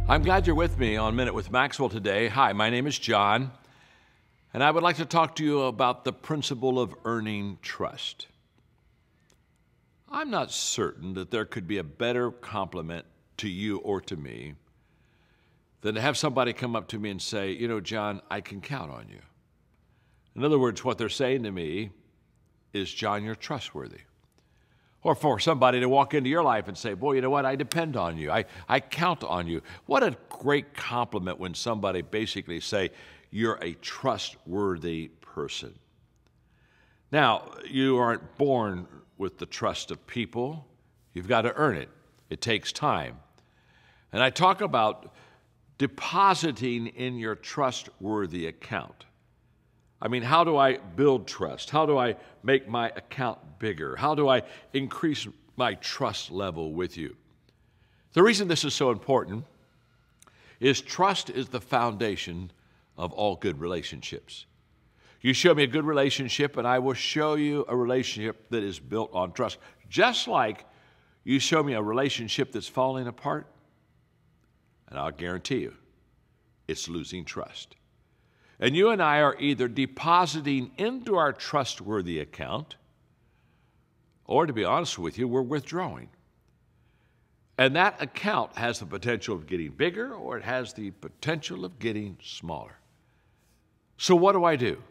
I'm glad you're with me on Minute with Maxwell today. Hi, my name is John, and I would like to talk to you about the principle of earning trust. I'm not certain that there could be a better compliment to you or to me than to have somebody come up to me and say, you know, John, I can count on you. In other words, what they're saying to me is, John, you're trustworthy. Or for somebody to walk into your life and say, boy, you know what, I depend on you. I count on you. What a great compliment when somebody basically say, you're a trustworthy person. Now, you aren't born with the trust of people. You've got to earn it. It takes time. And I talk about depositing in your trustworthy account. I mean, how do I build trust? How do I make my account bigger? How do I increase my trust level with you? The reason this is so important is trust is the foundation of all good relationships. You show me a good relationship, and I will show you a relationship that is built on trust. Just like you show me a relationship that's falling apart, and I'll guarantee you, it's losing trust. And you and I are either depositing into our trustworthy account, or to be honest with you, we're withdrawing. And that account has the potential of getting bigger, or it has the potential of getting smaller. So what do I do?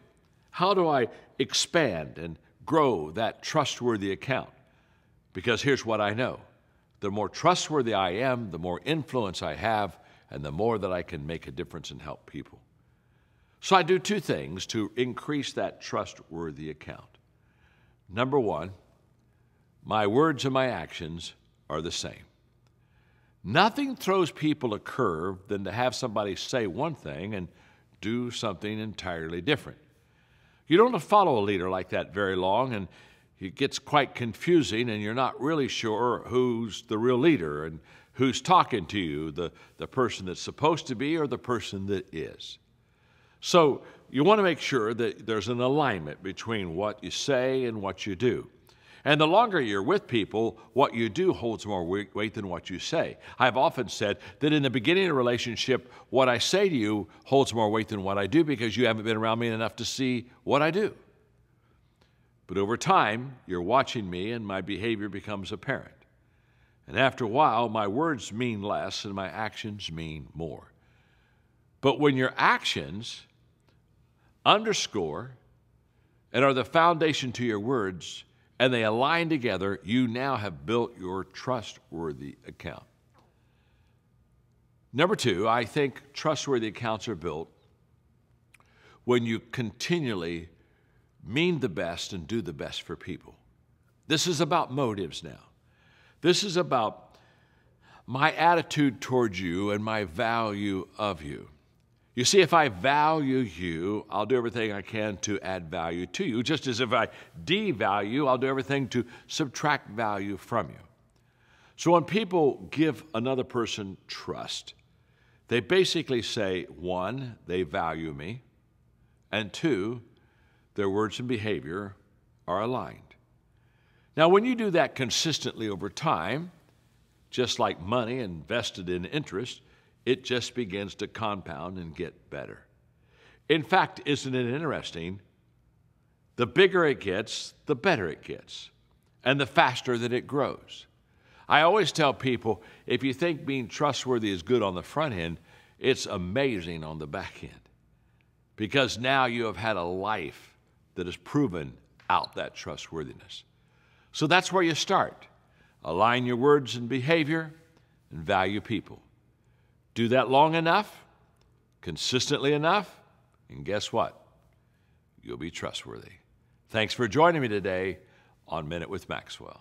How do I expand and grow that trustworthy account? Because here's what I know. The more trustworthy I am, the more influence I have, and the more that I can make a difference and help people. So I do two things to increase that trustworthy account. Number one, my words and my actions are the same. Nothing throws people a curve than to have somebody say one thing and do something entirely different. You don't follow a leader like that very long, and it gets quite confusing, and you're not really sure who's the real leader and who's talking to you, the person that's supposed to be or the person that is. So you want to make sure that there's an alignment between what you say and what you do. And the longer you're with people, what you do holds more weight than what you say. I've often said that in the beginning of a relationship, what I say to you holds more weight than what I do because you haven't been around me enough to see what I do. But over time, you're watching me and my behavior becomes apparent. And after a while, my words mean less and my actions mean more. But when your actions underscore and are the foundation to your words, and they align together, you now have built your trustworthy account. Number two, I think trustworthy accounts are built when you continually mean the best and do the best for people. This is about motives now. This is about my attitude towards you and my value of you. You see, if I value you, I'll do everything I can to add value to you, just as if I devalue, I'll do everything to subtract value from you. So when people give another person trust, they basically say, one, they value me, and two, their words and behavior are aligned. Now, when you do that consistently over time, just like money invested in interest, it just begins to compound and get better. In fact, isn't it interesting? The bigger it gets, the better it gets, and the faster that it grows. I always tell people, if you think being trustworthy is good on the front end, it's amazing on the back end. Because now you have had a life that has proven out that trustworthiness. So that's where you start. Align your words and behavior and value people. Do that long enough, consistently enough, and guess what? You'll be trustworthy. Thanks for joining me today on Minute with Maxwell.